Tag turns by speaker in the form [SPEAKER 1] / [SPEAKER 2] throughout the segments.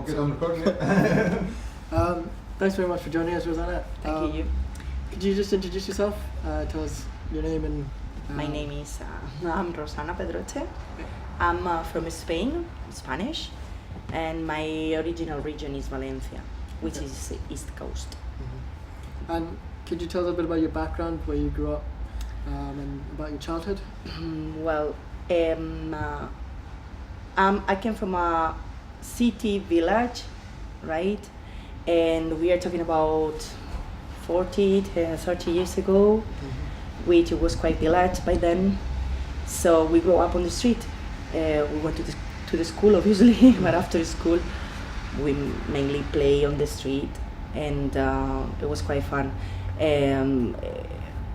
[SPEAKER 1] Good on recording it.
[SPEAKER 2] Thanks very much for joining us, Rosana.
[SPEAKER 3] Thank you.
[SPEAKER 2] Could you just introduce yourself? Tell us your name and...
[SPEAKER 3] My name is I'm Rosana Pedroche. I'm from Spain, Spanish, and my original region is Valencia, which is East Coast.
[SPEAKER 2] Mm-hmm. And could you tell us a bit about your background, where you grew up, and about your childhood?
[SPEAKER 3] Well, I came from a city village, right? And we are talking about 30 years ago, which was quite village by then. So we grew up on the street. We went to the school, obviously, but after school, we mainly play on the street, and it was quite fun. I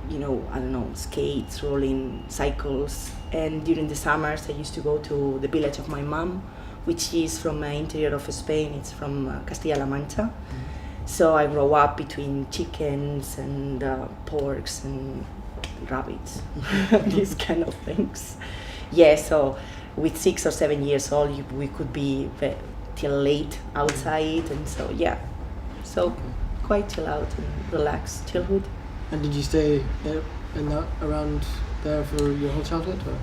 [SPEAKER 3] don't know, skates, rolling, cycles. And during the summers, I used to go to the village of my mom, which is from the interior of Spain. It's from Castilla-La Mancha. Mm-hmm. So I grew up between chickens and porks and rabbits, these kind of things. Yeah, so with 6 or 7 years old, we could be till late outside, and so quite chill out and relaxed childhood.
[SPEAKER 2] And did you stay around there for your whole childhood? Or?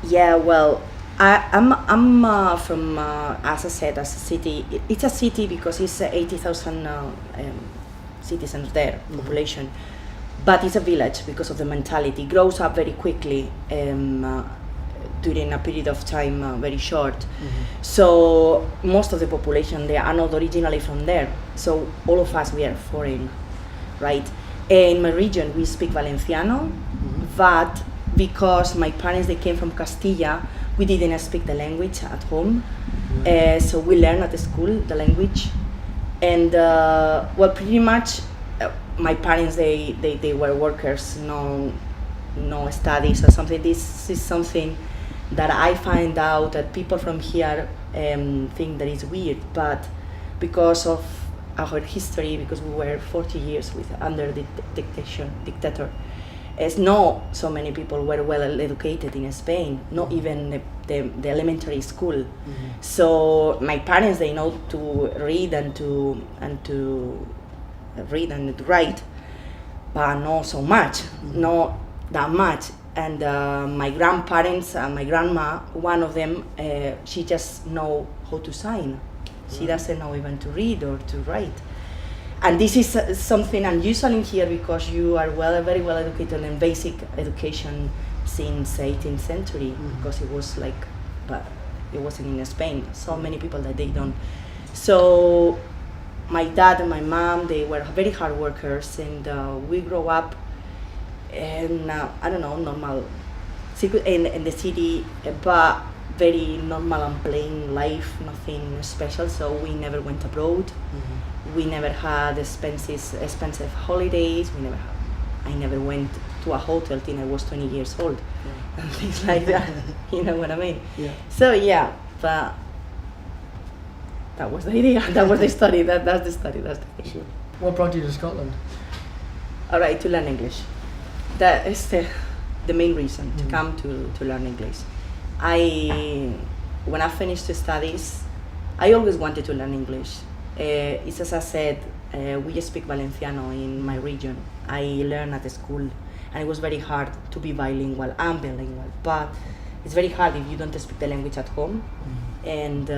[SPEAKER 3] Yeah, well, I'm from, as I said, as a city. It's a city because it's 80,000 citizens there, population. But it's a village because of the mentality. It grows up very quickly during a period of time very short. Mm-hmm. So most of the population, they are not originally from there. So all of us, we are foreign, right? In my region, we speak Valenciano, but because my parents, they came from Castilla, we didn't speak the language at home. So we learned at the school the language. And pretty much my parents, they were workers, no studies or something. This is something that I find out that people from here think that is weird, but because of our history, because we were 40 years under the dictator, as not so many people were well educated in Spain, not even the elementary school. Mm-hmm. So my parents, they know to read and to read and to write, but not so much, not that much. And my grandparents and my grandma, one of them, she just know how to sign. She doesn't know even to read or to write. And this is something unusual in here because you are very well educated in basic education since 18th century, because it was but it wasn't in Spain. So many people that they don't. So my dad and my mom, they were very hard workers, and we grew up in, normal, in the city, but very normal and plain life, nothing special. So we never went abroad. Mm-hmm. We never had expensive holidays. I never went to a hotel till I was 20 years old, and things like that. You know what I mean? Yeah. So but that was the idea. That was the study. That's the study.
[SPEAKER 2] Sure. What brought you to Scotland?
[SPEAKER 3] All right, to learn English. That is the main reason to come to learn English. When I finished the studies, I always wanted to learn English. It's as I said, we speak Valenciano in my region. I learned at the school, and it was very hard to be bilingual. I'm bilingual, but it's very hard if you don't speak the language at home. And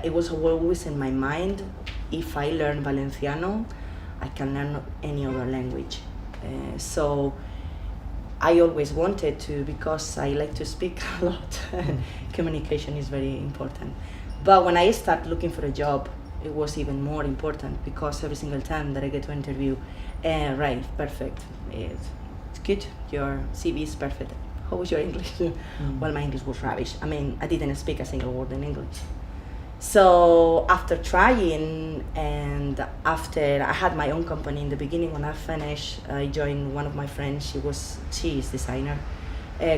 [SPEAKER 3] it was always in my mind, if I learn Valenciano, I can learn any other language. So I always wanted to, because I like to speak a lot. Communication is very important. But when I started looking for a job, it was even more important, because every single time that I get to interview, right, perfect, it's good, your CV is perfect. How was your English? Well, my English was rubbish. I mean, I didn't speak a single word in English. So after trying, and after I had my own company in the beginning, when I finished, I joined one of my friends. She is designer,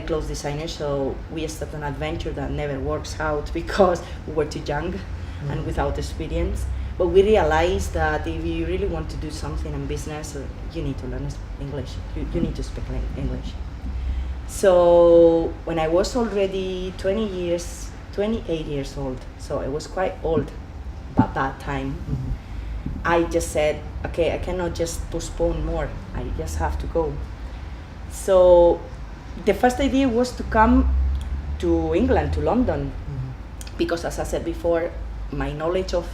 [SPEAKER 3] clothes designer. So we started an adventure that never works out because we were too young and without experience. But we realized that if you really want to do something in business, you need to learn English. You need to speak English. So when I was already 28 years old, so I was quite old, at that time. I just said, okay, I cannot just postpone more. I just have to go. So the first idea was to come to England, to London, because as I said before, my knowledge of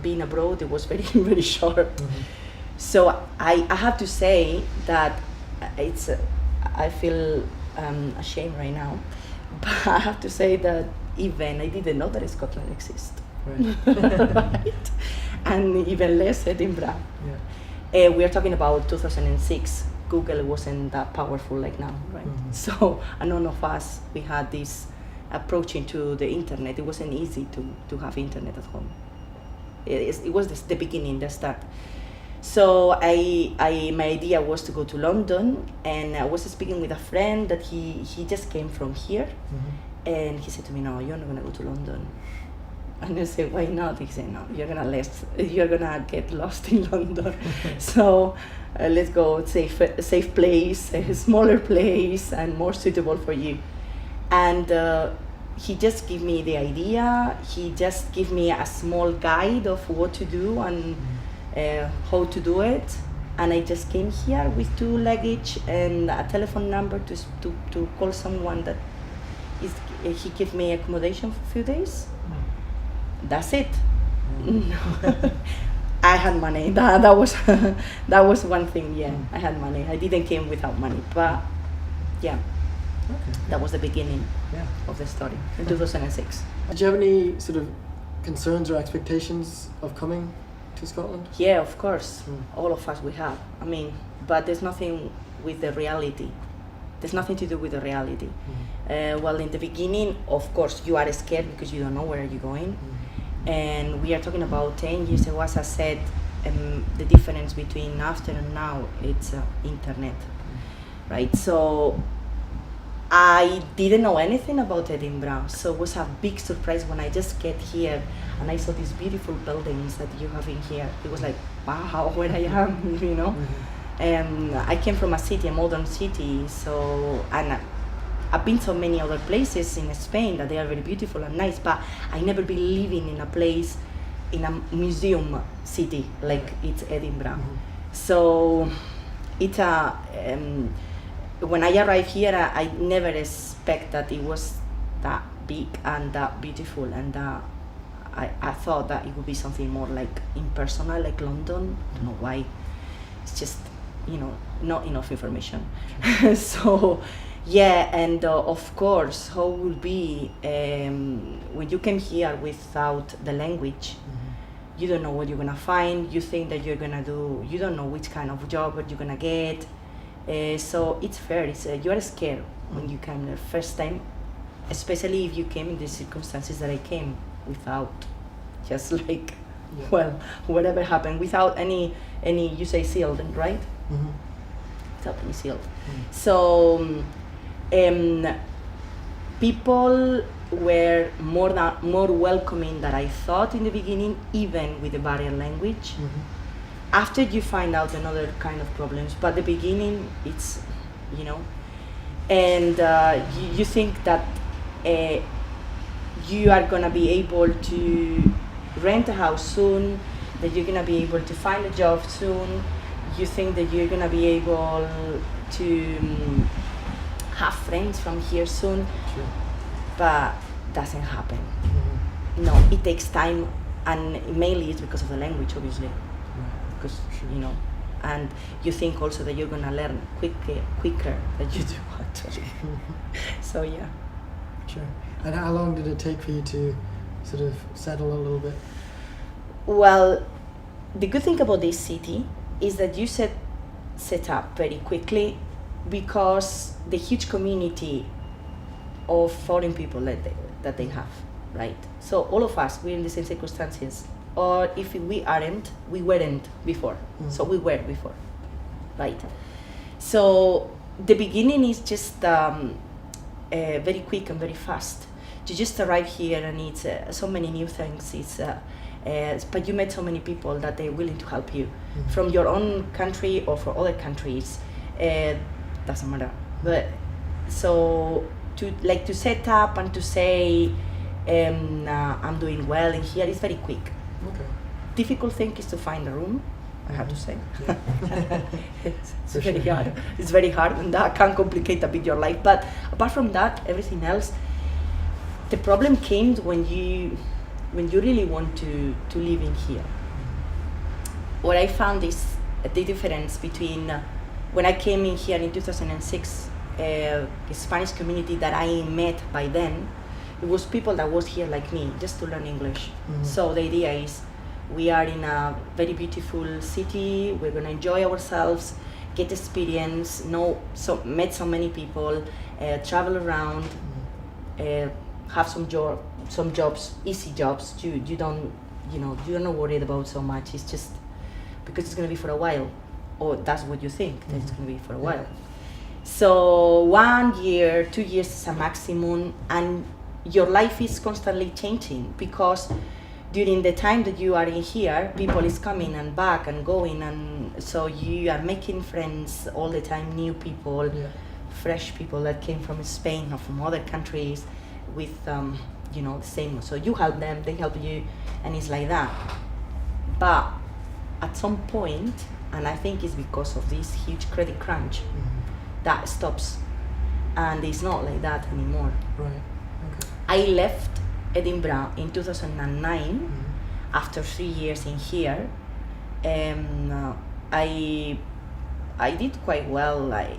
[SPEAKER 3] being abroad, it was very, very short. So I have to say that it's, I feel ashamed right now, but I have to say that even I didn't know that Scotland exists.
[SPEAKER 2] Right.
[SPEAKER 3] Right? And even less Edinburgh.
[SPEAKER 2] Yeah.
[SPEAKER 3] We are talking about 2006. Google wasn't that powerful like now, right? So none of us, we had this approach into the internet. It wasn't easy to have internet at home. It was the beginning, the start. So my idea was to go to London, and I was speaking with a friend that he just came from here, and he said to me, no, you're not gonna go to London. And I said, why not? He said, no, you're gonna get lost in London. So let's go safe place, a smaller place, and more suitable for you. And he just gave me the idea. He just gave me a small guide of what to do and how to do it. And I just came here with 2 luggage and a telephone number to call someone that he gave me accommodation for a few days. That's it. No. I had money. That was that was one thing. Yeah, I had money. I didn't came without money, but yeah, that was the beginning of the story in 2006.
[SPEAKER 2] Did you have any sort of concerns or expectations of coming to Scotland?
[SPEAKER 3] Yeah, of course. All of us we have. I mean, but there's nothing with the reality. There's nothing to do with the reality. Well, in the beginning, of course, you are scared because you don't know where you're going. And we are talking about 10 years ago, as I said, the difference between after and now, it's internet, right? So I didn't know anything about Edinburgh, so it was a big surprise when I just get here and I saw these beautiful buildings that you have in here. It was like, wow, where I am, you know? And I came from a city, a modern city, so, and I've been to many other places in Spain that they are very beautiful and nice, but I never been living in a place, in a museum city like it's Edinburgh. So it's a, when I arrived here, I never expect that it was that big and that beautiful, and I thought that it would be something more like impersonal, like London. I don't know why. It's just, you know, not enough information. So. Yeah, and of course, how will be when you came here without the language? You don't know what you're gonna find. You think that you're gonna do. You don't know which kind of job you're gonna get. So it's fair. You are scared when you come the first time, especially if you came in the circumstances that I came without, just like, well, whatever happened, without any you say sealed, right? Without any sealed. So. People were more welcoming than I thought in the beginning, even with the barrier language. After you find out another kind of problems, but the beginning, it's, you know, and you think that you are gonna be able to rent a house soon, that you're gonna be able to find a job soon. You think that you're gonna be able to have friends from here soon, but doesn't happen. No, it takes time, and mainly it's because of the language, obviously, because you know, and you think also that you're gonna learn quicker than you do actually. So yeah.
[SPEAKER 2] Sure. And how long did it take for you to sort of settle a little bit?
[SPEAKER 3] Well, the good thing about this city is that you set up very quickly, because the huge community of foreign people that they have, right? So all of us, we're in the same circumstances, or if we weren't before. So we were before, right? So the beginning is just very quick and very fast. You just arrive here and it's so many new things. But you met so many people that they're willing to help you from your own country or for other countries. Doesn't matter. But so to set up and to say I'm doing well in here is very quick.
[SPEAKER 2] Okay.
[SPEAKER 3] Difficult thing is to find a room, I have to say.
[SPEAKER 2] Yeah.
[SPEAKER 3] It's
[SPEAKER 2] For
[SPEAKER 3] very
[SPEAKER 2] sure.
[SPEAKER 3] hard. It's very hard, and that can complicate a bit your life. But apart from that, everything else, the problem came when you really want to live in here. What I found is the difference between when I came in here in 2006, the Spanish community that I met by then, it was people that was here like me, just to learn English. So the idea is, we are in a very beautiful city, we're gonna enjoy ourselves, get experience, met so many people, travel around, have some jobs, easy jobs. You don't, you're not worried about so much. It's just because it's gonna be for a while, or that's what you think that it's gonna be for a while. So 1 year, 2 years is a maximum, and your life is constantly changing because during the time that you are in here, people is coming and back and going, and so you are making friends all the time, new people, fresh people that came from Spain or from other countries with the same. So you help them, they help you, and it's like that. But at some point, and I think it's because of this huge credit crunch, that stops, and it's not like that anymore.
[SPEAKER 2] Right. Okay.
[SPEAKER 3] I left Edinburgh in 2009 after 3 years in here. I did quite well. I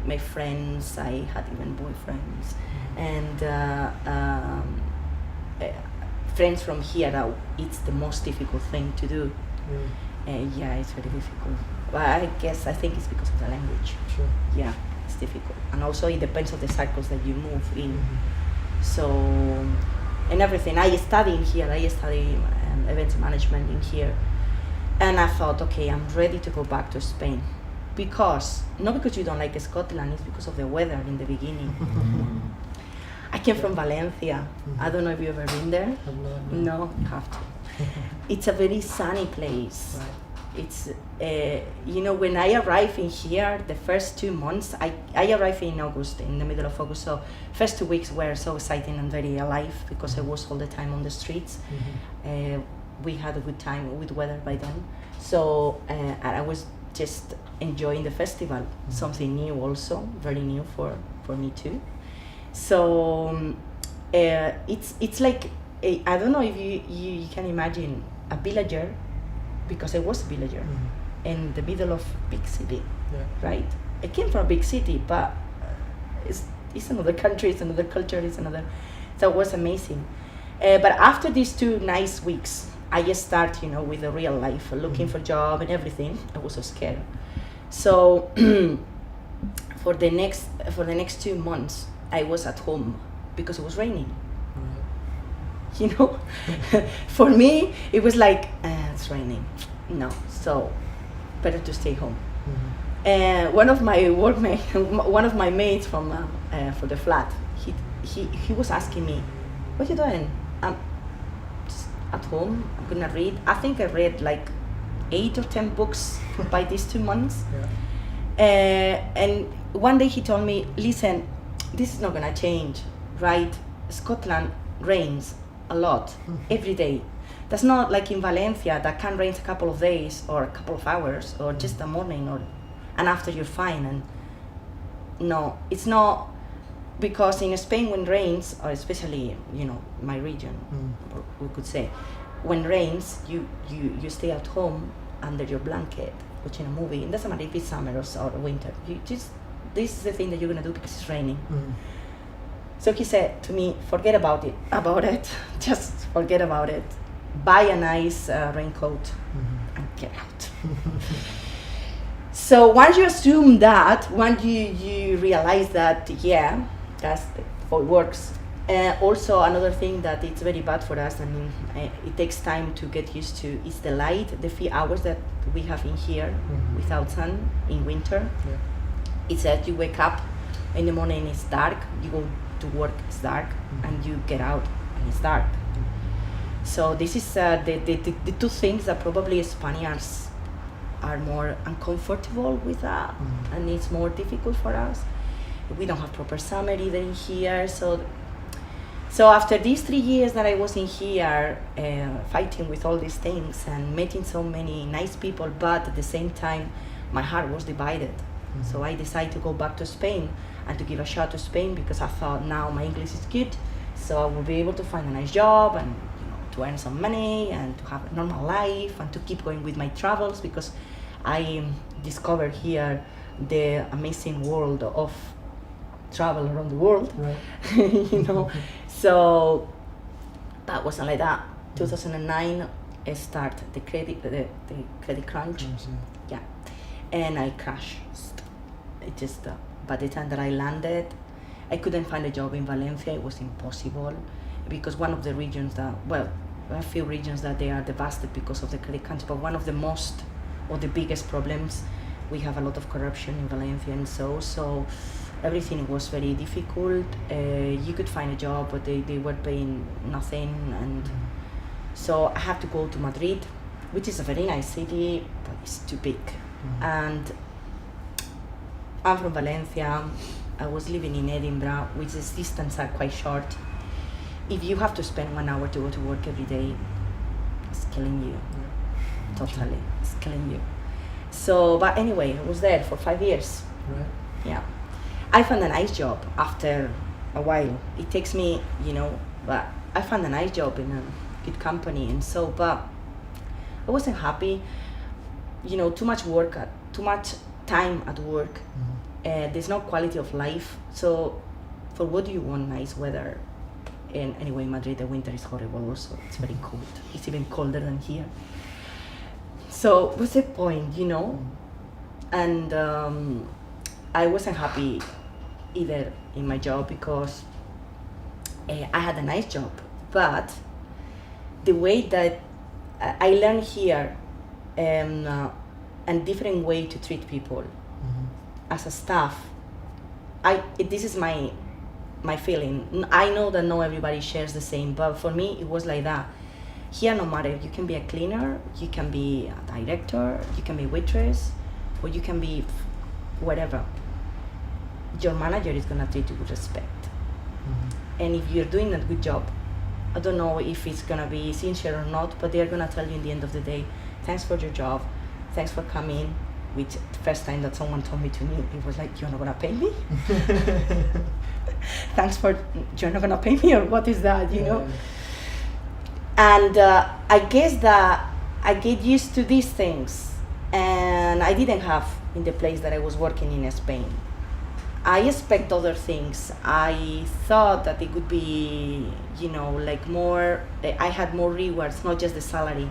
[SPEAKER 3] made friends. I had even boyfriends, and friends from here. It's the most difficult thing to do. It's very difficult. But I think it's because of the language.
[SPEAKER 2] Sure.
[SPEAKER 3] Yeah, it's difficult, and also it depends on the circles that you move in. So, and everything. I study in here. I study events management in here, and I thought, okay, I'm ready to go back to Spain, not because you don't like Scotland, it's because of the weather in the beginning. I came from Valencia. I don't know if you've ever been there. No, you have to. It's a very sunny place.
[SPEAKER 2] Right.
[SPEAKER 3] It's when I arrived in here, the first 2 months, I arrived in August, in the middle of August, so first 2 weeks were so exciting and very alive because I was all the time on the streets. We had a good time with weather by then, so and I was just enjoying the festival, something new also, very new for me too. So it's like, I don't know if you can imagine a villager, because I was a villager in the middle of big city, right? I came from a big city, but it's another country, it's another culture, so it was amazing. But after these 2 nice weeks, I just start, with the real life, looking for job and everything. I was so scared. So for the next 2 months, I was at home because it was raining. For me, it was like, it's raining. No, so better to stay home. One of my mates from for the flat, he was asking me, "What are you doing?" I'm just at home. I'm gonna read. I think I read like 8 or 10 books by these 2 months. And one day he told me, "Listen, this is not gonna change, right? Scotland rains a lot every day. That's not like in Valencia that can rain a couple of days or a couple of hours or just a morning and after you're fine." And no, it's not, because in Spain when rains, or especially my region, or we could say, when rains you stay at home under your blanket watching a movie. It doesn't matter if it's summer or winter. This is the thing that you're gonna do because it's raining. So he said to me, forget about it, just forget about it. Buy a nice raincoat and get out. So once you assume that, once you realize that, that's how it works. Also another thing that it's very bad for us, it takes time to get used to, is the light, the few hours that we have in here without sun in winter. It's that you wake up in the morning, it's dark, you go to work, it's dark, and you get out and it's dark. So this is the 2 things that probably Spaniards are more uncomfortable with that, and it's more difficult for us. We don't have proper summer either in here, so So after these 3 years that I was in here, fighting with all these things and meeting so many nice people, but at the same time, my heart was divided. So I decided to go back to Spain and to give a shot to Spain, because I thought now my English is good, so I will be able to find a nice job and to earn some money and to have a normal life and to keep going with my travels, because I discovered here the amazing world of travel around the world.
[SPEAKER 2] Right.
[SPEAKER 3] So that wasn't like that. 2009 I started the credit crunch. Yeah, and I crashed. It just by the time that I landed, I couldn't find a job in Valencia. It was impossible, because one of the regions that, well, a few regions that they are devastated because of the credit crunch, but one of the most or the biggest problems, we have a lot of corruption in Valencia, and so everything was very difficult. You could find a job, but they were paying nothing, and so I had to go to Madrid, which is a very nice city, but it's too big. And I'm from Valencia. I was living in Edinburgh, which is distance are quite short. If you have to spend 1 hour to go to work every day, it's killing you. Totally, it's killing you. So, but anyway, I was there for 5 years.
[SPEAKER 2] Right.
[SPEAKER 3] Yeah. I found a nice job after a while. It takes me, but I found a nice job in a good company, and so, but I wasn't happy. Too much work, too much time at work. There's no quality of life. So, for what do you want? Nice weather. And anyway, Madrid, the winter is horrible also. It's very cold. It's even colder than here. So what's the point, And I wasn't happy either in my job, because I had a nice job, but the way that I learned here a different way to treat people as a staff. This is my feeling. I know that not everybody shares the same, but for me it was like that. Here, no matter, you can be a cleaner, you can be a director, you can be a waitress, or you can be whatever. Your manager is gonna treat you with respect. And if you're doing a good job, I don't know if it's gonna be sincere or not, but they're gonna tell you in the end of the day, thanks for your job, thanks for coming. Which the first time that someone told me to me, it was like, you're not gonna pay me? Thanks for, you're not gonna pay me, or what is that, And I guess that I get used to these things, and I didn't have in the place that I was working in Spain. I expect other things. I thought that it would be, like more, I had more rewards, not just the salary.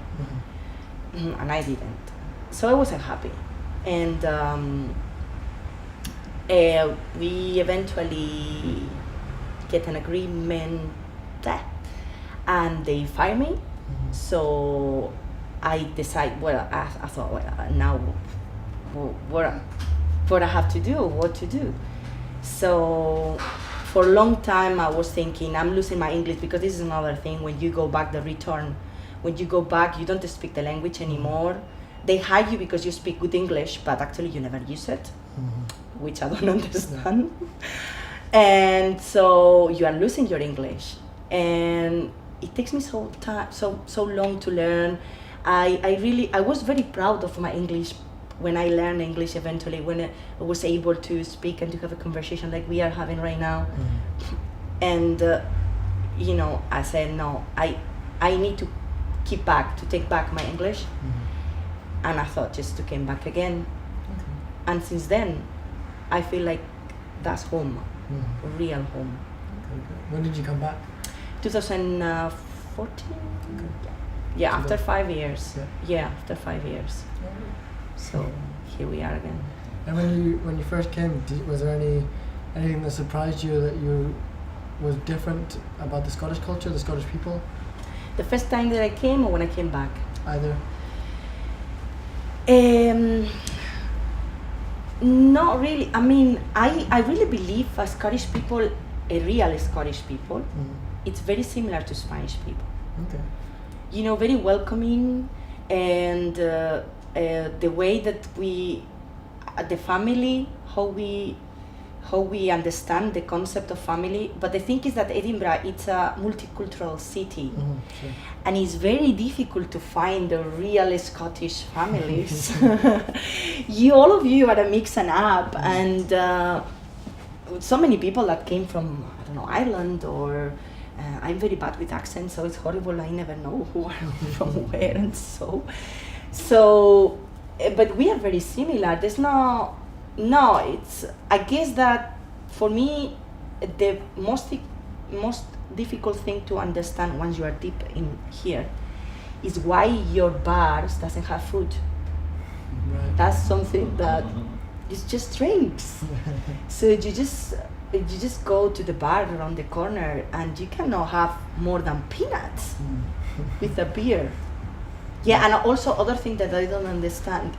[SPEAKER 3] And I didn't. So I wasn't happy. And we eventually get an agreement, and they fire me. So I decide, I thought, now what I have to do, what to do. So for a long time I was thinking, I'm losing my English, because this is another thing. When you go back, the return, when you go back, you don't speak the language anymore. They hire you because you speak good English, but actually you never use it, which I don't understand. And so you are losing your English, and it takes me so long to learn. I was very proud of my English when I learned English eventually, when I was able to speak and to have a conversation like we are having right now. And I said, no, I need to take back my English. And I thought just to come back again. And since then, I feel like that's home, real home.
[SPEAKER 2] When did you come back?
[SPEAKER 3] 2014. Yeah, after 5 years. Yeah, after 5 years. So here we are again.
[SPEAKER 2] And when you first came, was there anything that surprised you, that was different about the Scottish culture, the Scottish people?
[SPEAKER 3] The first time that I came, or when I came back?
[SPEAKER 2] Either.
[SPEAKER 3] Not really. I mean, I really believe Scottish people, a real Scottish people, it's very similar to Spanish people.
[SPEAKER 2] Okay.
[SPEAKER 3] Very welcoming, and the way that we, the family, how how we understand the concept of family. But the thing is that Edinburgh, it's a multicultural city,
[SPEAKER 2] Sure.
[SPEAKER 3] and it's very difficult to find the real Scottish families. All of you are a mix and up, and so many people that came from, I don't know, Ireland, or I'm very bad with accents, so it's horrible. I never know who are from where, and so, but we are very similar. There's no, it's, I guess that for me, the most difficult thing to understand once you are deep in here is why your bars doesn't have food.
[SPEAKER 2] Right.
[SPEAKER 3] That's something that is just drinks. So you just go to the bar around the corner and you cannot have more than peanuts with a beer. Yeah, and also other thing that I don't understand,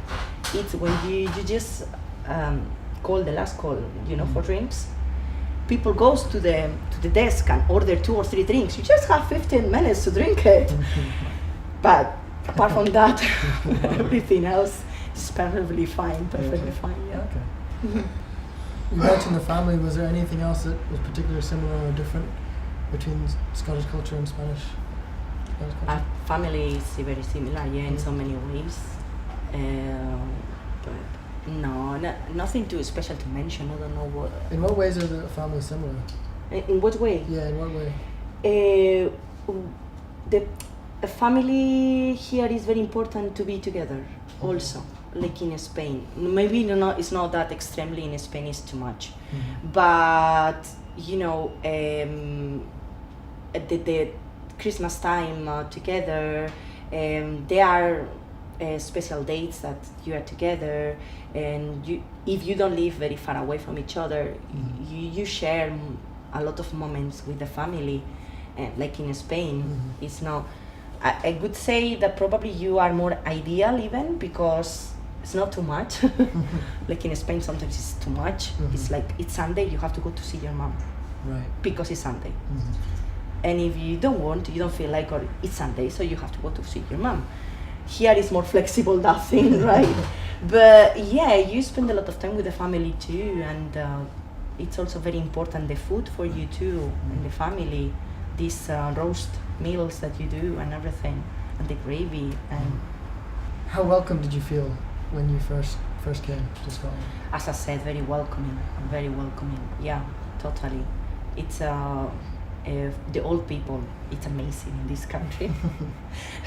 [SPEAKER 3] it's when you just call the last call, for drinks. People goes to the desk and order 2 or 3 drinks. You just have 15 minutes to drink it. But apart from that, everything else is perfectly fine. Yeah.
[SPEAKER 2] Okay. You mentioned the family. Was there anything else that was particularly similar or different between Scottish culture and Spanish culture?
[SPEAKER 3] Family is very similar, in so many ways. But no, nothing too special to mention. I don't know what.
[SPEAKER 2] In what ways are the families similar?
[SPEAKER 3] In what way?
[SPEAKER 2] Yeah, in what way?
[SPEAKER 3] The family here is very important to be together. Also, like in Spain, maybe it's not that extremely in Spain. It's too much, but the Christmas time together, there are special dates that you are together, and if you don't live very far away from each other, you share a lot of moments with the family, like in Spain. It's not. I would say that probably you are more ideal even because it's not too much. Like in Spain, sometimes it's too much. It's like it's Sunday, you have to go to see your mom,
[SPEAKER 2] right?
[SPEAKER 3] Because it's Sunday. And if you don't feel like, or it's Sunday, so you have to go to see your mom. Here is more flexible, that thing, right? But yeah, you spend a lot of time with the family too, and it's also very important, the food for you too, and the family, these roast meals that you do and everything, and the gravy. And
[SPEAKER 2] how welcome did you feel when you first came to Scotland?
[SPEAKER 3] As I said, very welcoming. Yeah, totally. It's the old people, it's amazing in this country.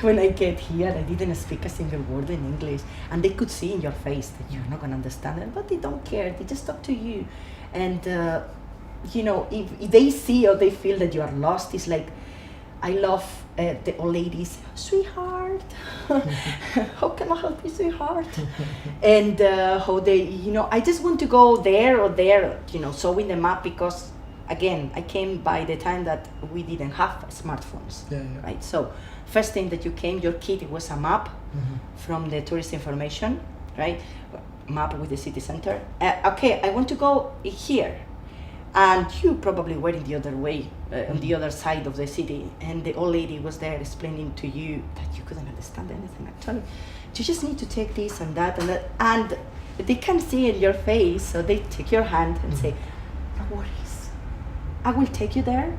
[SPEAKER 3] When I get here, I didn't speak a single word in English, and they could see in your face that you're not gonna understand it, but they don't care. They just talk to you, and if they see or they feel that you are lost, it's like, I love the old ladies, sweetheart. How can I help you, sweetheart? And how they, I just want to go there or there, showing the map, because again, I came by the time that we didn't have smartphones, right? So first thing that you came, your kit, it was a map from the tourist information, right? Map with the city center. Okay, I want to go here. And you probably were in the other way, on the other side of the city, and the old lady was there explaining to you that you couldn't understand anything actually. You just need to take this and that, and they can see in your face, so they take your hand and say, no worries, I will take you there.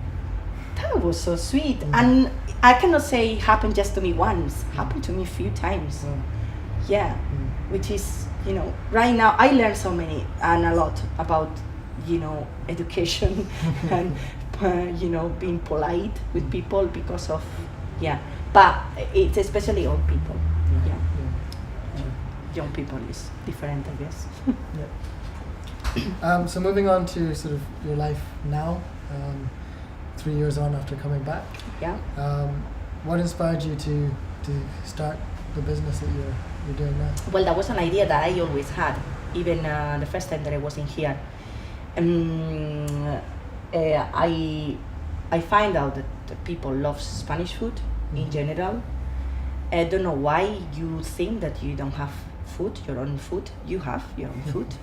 [SPEAKER 3] That was so sweet. And I cannot say it happened just to me once, it happened to me a few times. Yeah, which is, right now I learned so many and a lot about education and being polite with people because of but it's especially old people. Young people is different, I guess.
[SPEAKER 2] So moving on to sort of your life now, 3 years on after coming back, what inspired you to start the business that you're doing now?
[SPEAKER 3] Well, that was an idea that I always had, even the first time that I was in here. I find out that people love Spanish food in general. I don't know why you think that you don't have food, your own food. You have your own food.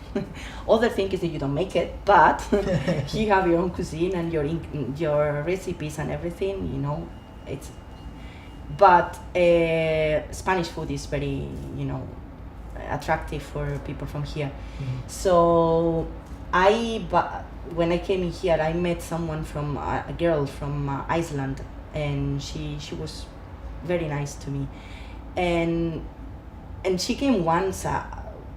[SPEAKER 3] Other thing is that you don't make it, but you have your own cuisine and your recipes and everything. But Spanish food is very attractive for people from here. So when I came in here, I met someone from a girl from Iceland, and she was very nice to me, and she came once,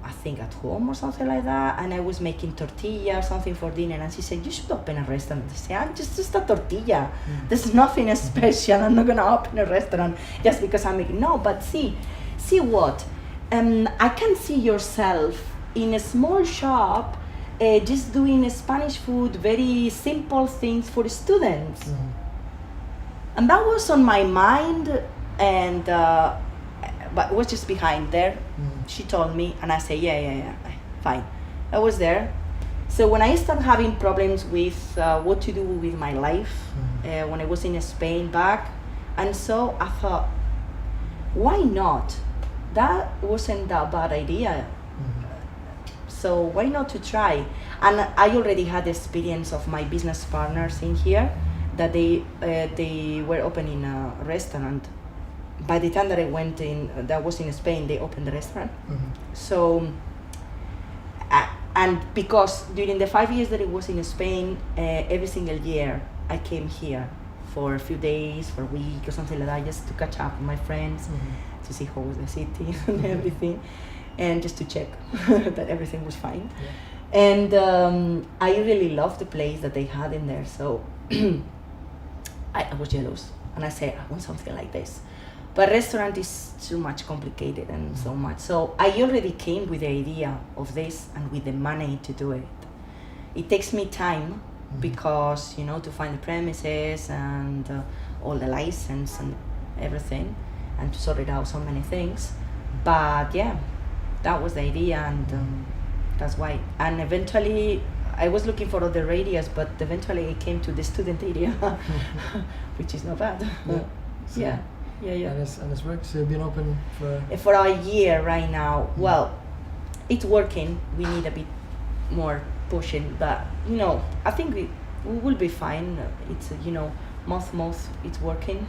[SPEAKER 3] I think at home or something like that, and I was making tortilla or something for dinner, and she said, you should open a restaurant. I said, I'm just a tortilla. There's nothing special. I'm not gonna open a restaurant just because I'm making. No, but see what? I can see yourself in a small shop, just doing Spanish food, very simple things for students. And that was on my mind, and but it was just behind there. She told me, and I said, yeah, fine. I was there. So when I started having problems with what to do with my life, when I was in Spain back, and so I thought, why not? That wasn't that bad idea. So why not to try? And I already had experience of my business partners in here, that they were opening a restaurant. By the time that I went in, that was in Spain, they opened the restaurant. So, and because during the 5 years that I was in Spain, every single year I came here for a few days, for a week or something like that, just to catch up with my friends, to see how was the city and everything, and just to check that everything was fine. And I really loved the place that they had in there, so I was jealous, and I said, I want something like this. But restaurant is too much complicated and so much. So I already came with the idea of this and with the money to do it. It takes me time because, to find the premises and all the license and everything, and to sort it out so many things. But yeah, that was the idea, and that's why. And eventually, I was looking for other areas, but eventually I came to the student area, which is not bad. Yeah.
[SPEAKER 2] And it's worked. So you've been open
[SPEAKER 3] for a year right now. Well, it's working. We need a bit more pushing, but I think we will be fine. It's month it's working.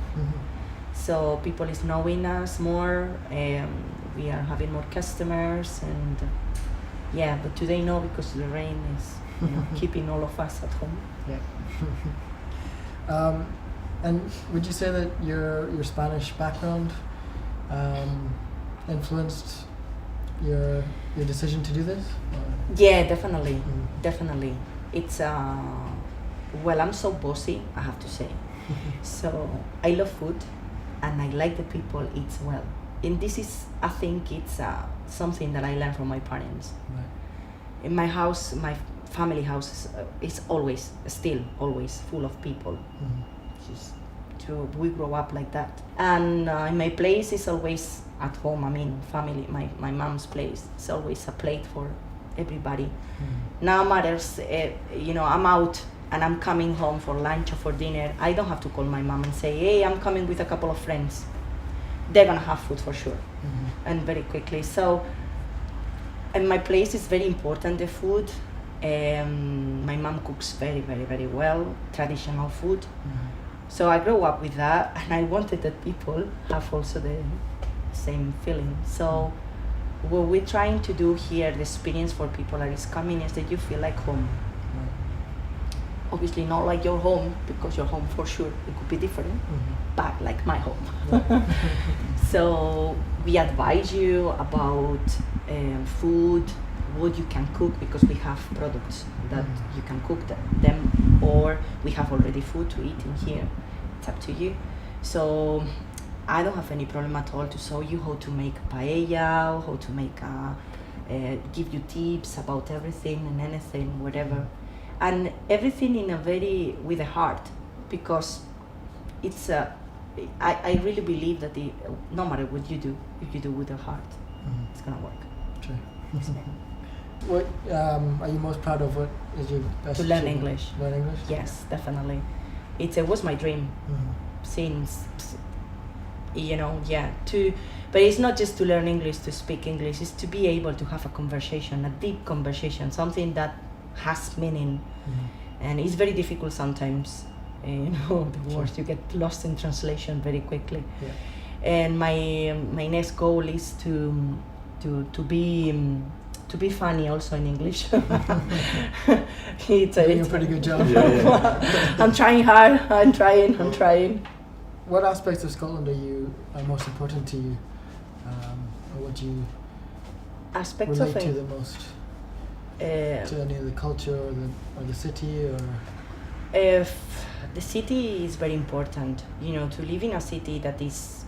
[SPEAKER 3] So people is knowing us more. We are having more customers, and but today no, because the rain is keeping all of us at home.
[SPEAKER 2] And would you say that your Spanish background influenced your decision to do this?
[SPEAKER 3] Yeah, definitely. It's well, I'm so bossy, I have to say. So I love food, and I like the people eat well. And this is, I think, it's something that I learned from my parents.
[SPEAKER 2] Right.
[SPEAKER 3] In my house, my family house is still always full of people. We grow up like that, and in my place is always at home. I mean, family. My mom's place. It's always a plate for everybody. Now matters. I'm out and I'm coming home for lunch or for dinner. I don't have to call my mom and say, "Hey, I'm coming with a couple of friends." They're gonna have food for sure, and very quickly. So, and my place is very important. The food. My mom cooks very, very, very well, traditional food. So I grew up with that, and I wanted that people have also the same feeling. So what we're trying to do here, the experience for people that is coming, is that you feel like home. Obviously not like your home, because your home for sure, it could be different, but like my home. So we advise you about food, what you can cook, because we have products that you can cook them, or we have already food to eat in here. It's up to you. So I don't have any problem at all to show you how to make paella, how to make give you tips about everything and anything, whatever, and everything in a very with a heart, because it's I really believe that no matter what you do, if you do with a heart, it's gonna work.
[SPEAKER 2] True. What are you most proud of? What is your best
[SPEAKER 3] to learn English?
[SPEAKER 2] Learn English?
[SPEAKER 3] Yes, definitely. It was my dream since, but it's not just to learn English, to speak English, it's to be able to have a conversation, a deep conversation, something that has meaning. And it's very difficult sometimes, the words, you get lost in translation very quickly. And my next goal is to to be funny also in English.
[SPEAKER 2] Doing a pretty good job.
[SPEAKER 3] I'm trying hard. I'm trying.
[SPEAKER 2] What aspects of Scotland are most important to you, or what do you relate to the most? To any of the culture or the city, or?
[SPEAKER 3] The city is very important. To live in a city that is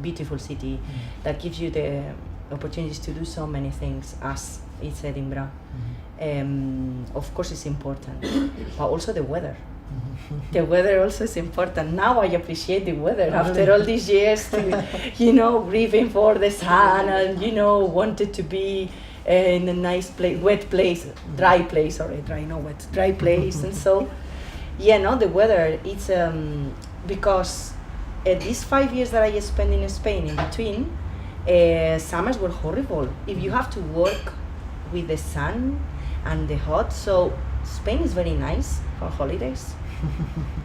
[SPEAKER 3] beautiful city, that gives you the opportunities to do so many things as it's Edinburgh. Of course it's important, but also the weather. The weather also is important. Now I appreciate the weather after all these years to, grieving for the sun and, wanted to be in a nice place, dry place, and so, the weather, it's, because these 5 years that I spent in Spain in between, summers were horrible. If you have to work with the sun and the hot, so Spain is very nice for holidays.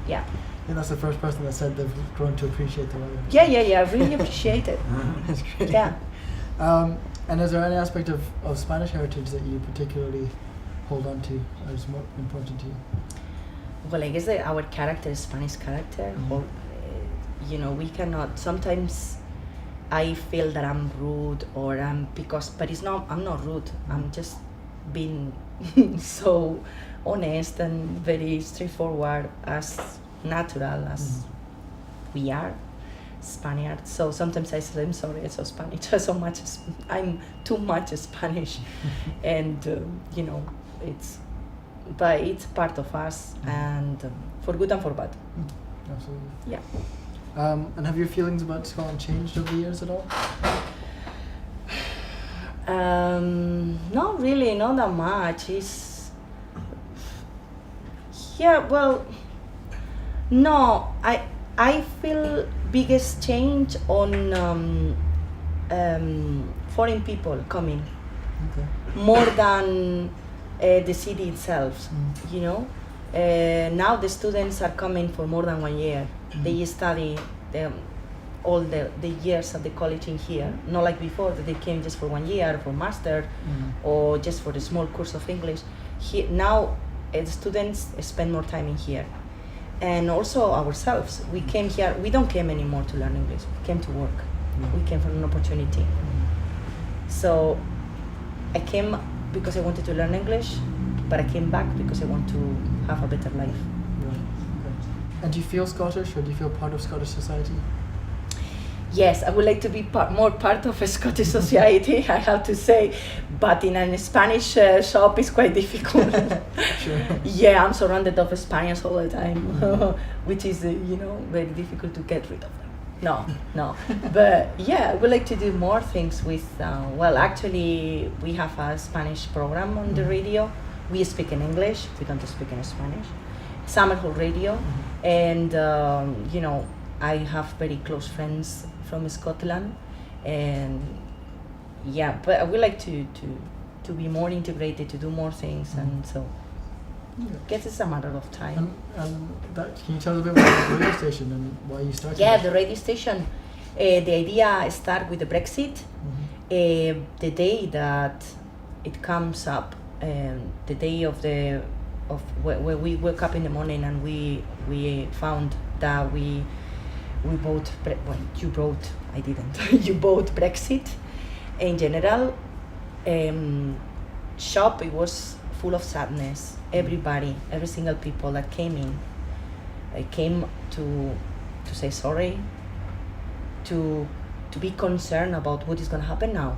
[SPEAKER 3] Yeah.
[SPEAKER 2] And that's the first person that said they've grown to appreciate the weather.
[SPEAKER 3] Yeah, I really appreciate it.
[SPEAKER 2] That's great.
[SPEAKER 3] Yeah.
[SPEAKER 2] And is there any aspect of Spanish heritage that you particularly hold on to, or is more important to you?
[SPEAKER 3] Well, I guess that our character is Spanish character. We cannot, sometimes I feel that I'm rude but I'm not rude. I'm just being so honest and very straightforward, as natural as we are Spaniards. So sometimes I say, I'm sorry, I'm so Spanish, I'm too much Spanish. And, but it's part of us, and for good and for bad.
[SPEAKER 2] Absolutely.
[SPEAKER 3] Yeah.
[SPEAKER 2] And have your feelings about Scotland changed over the years at all?
[SPEAKER 3] Not really, not that much. No, I feel biggest change on foreign people coming, more than the city itself. Now the students are coming for more than 1 year. They study all the years at the college in here, not like before that they came just for 1 year for master or just for a small course of English. Now the students spend more time in here. And also ourselves, we came here, we don't came anymore to learn English, we came to work. We came for an opportunity. So I came because I wanted to learn English, but I came back because I want to have a better life.
[SPEAKER 2] And do you feel Scottish, or do you feel part of Scottish society?
[SPEAKER 3] Yes, I would like to be more part of a Scottish society, I have to say, but in a Spanish shop it's quite difficult.
[SPEAKER 2] Sure.
[SPEAKER 3] Yeah, I'm surrounded of Spaniards all the time, which is, very difficult to get rid of them. No. But yeah, I would like to do more things with, actually we have a Spanish program on the radio. We speak in English, we don't speak in Spanish. Summerhall Radio, and I have very close friends from Scotland, and but I would like to be more integrated, to do more things, and so I guess it's a matter of time.
[SPEAKER 2] And can you tell us a bit about the radio station and why you started?
[SPEAKER 3] Yeah, the radio station. The idea started with the Brexit. The day that it comes up, the day of where we woke up in the morning and we found that we bought, you bought, I didn't, you bought Brexit. In general, shop, it was full of sadness. Everybody, every single people that came in, came to say sorry, to be concerned about what is going to happen now.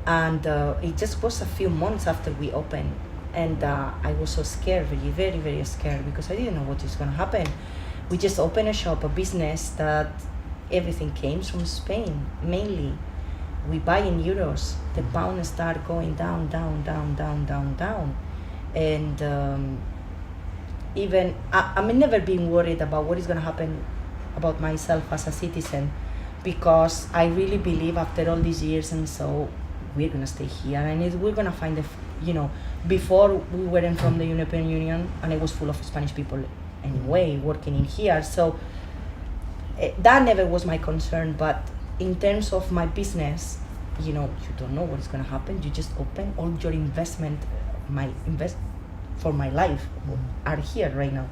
[SPEAKER 3] And it just was a few months after we opened. And I was so scared, very, very, very scared, because I didn't know what is going to happen. We just opened a shop, a business that everything came from Spain, mainly. We buy in euros. The pound started going down. And even, I've never been worried about what is going to happen about myself as a citizen, because I really believe after all these years, and so we're going to stay here, and we're going to find before we weren't from the European Union, and it was full of Spanish people anyway working in here, so that never was my concern. But in terms of my business, you don't know what's going to happen. You just open all your investment, for my life are here right now.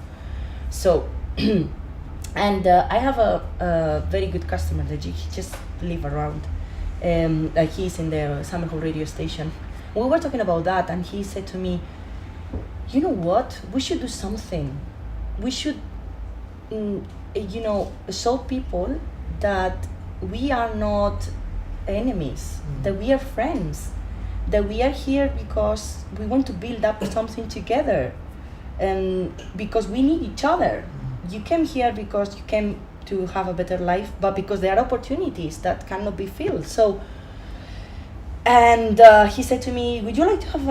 [SPEAKER 3] So, and I have a very good customer that he just live around. Like he's in the Summerhill radio station. We were talking about that, and he said to me, you know what? We should do something. We should, show people that we are not enemies, that we are friends, that we are here because we want to build up something together, and because we need each other. You came here because you came to have a better life, but because there are opportunities that cannot be filled. So, and he said to me, would you like to have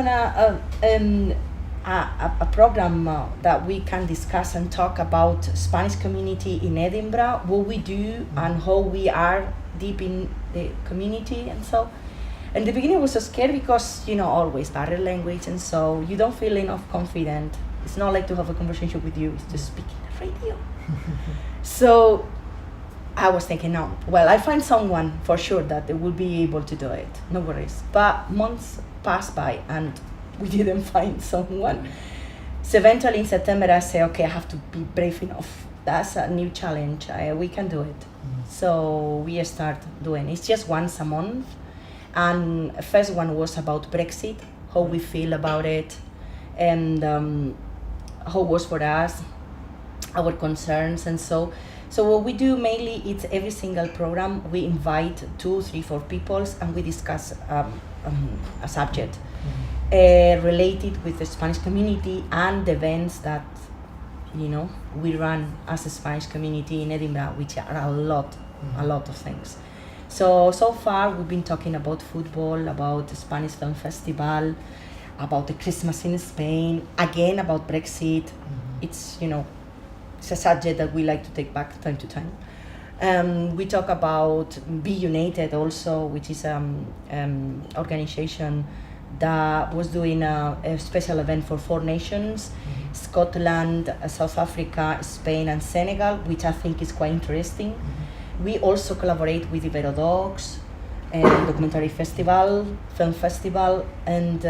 [SPEAKER 3] a program that we can discuss and talk about Spanish community in Edinburgh, what we do and how we are deep in the community? And so, in the beginning I was so scared because, always barrier language, and so you don't feel enough confident. It's not like to have a conversation with you, it's just speaking the radio. So I was thinking, no, well, I find someone for sure that they will be able to do it, no worries. But months passed by and we didn't find someone. So eventually in September I say, okay, I have to be brave enough. That's a new challenge, we can do it. So we start doing, it's just once a month. And first one was about Brexit, how we feel about it, and how it was for us, our concerns. And so what we do mainly, it's every single program we invite 2, 3, 4 people and we discuss a subject related with the Spanish community and the events that we run as a Spanish community in Edinburgh, which are a lot of things. So far we've been talking about football, about the Spanish Film Festival, about the Christmas in Spain, again about Brexit. It's it's a subject that we like to take back time to time. We talk about Be United also, which is organization that was doing a special event for 4 nations, Scotland, South Africa, Spain and Senegal, which I think is quite interesting. We also collaborate with Ibero Dogs, documentary festival, film festival, and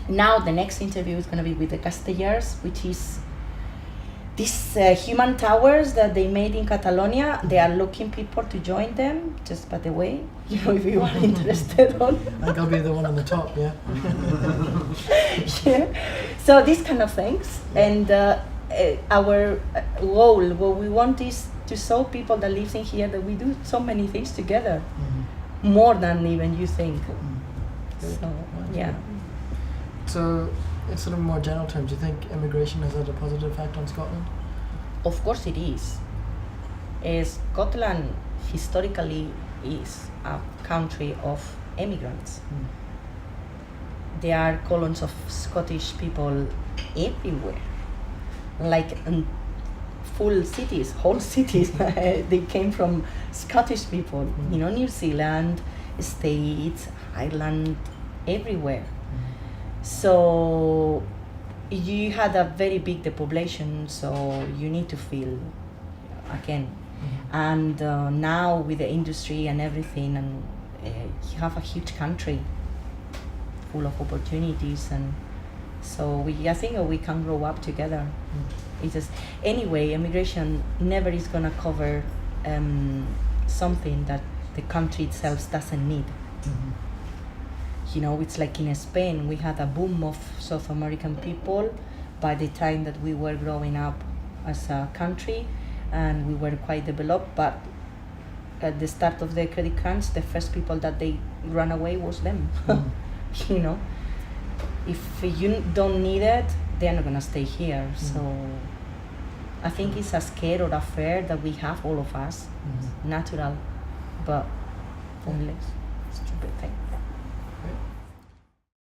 [SPEAKER 3] now the next interview is going to be with the Castellers, which is these human towers that they made in Catalonia. They are looking people to join them, just by the way, if you are interested on.
[SPEAKER 2] I think I'll be the one on the top, yeah.
[SPEAKER 3] Yeah. So these kind of things, and our goal, what we want is to show people that live in here that we do so many things together, more than even you think. So, yeah.
[SPEAKER 2] So, in sort of more general terms, do you think immigration has had a positive effect on Scotland?
[SPEAKER 3] Of course it is. Scotland historically is a country of immigrants. There are colonies of Scottish people everywhere, like full cities, whole cities. They came from Scottish people, New Zealand, States, Ireland, everywhere. So you had a very big depopulation, so you need to feel again. And now with the industry and everything, and you have a huge country full of opportunities, and so I think we can grow up together. It's just, anyway, immigration never is gonna cover something that the country itself doesn't need. It's like in Spain, we had a boom of South American people by the time that we were growing up as a country, and we were quite developed, but at the start of the credit crunch, the first people that they ran away was them. If you don't need it, they're not gonna stay here. So I think it's a scare or a fear that we have, all of us, natural, but only stupid thing.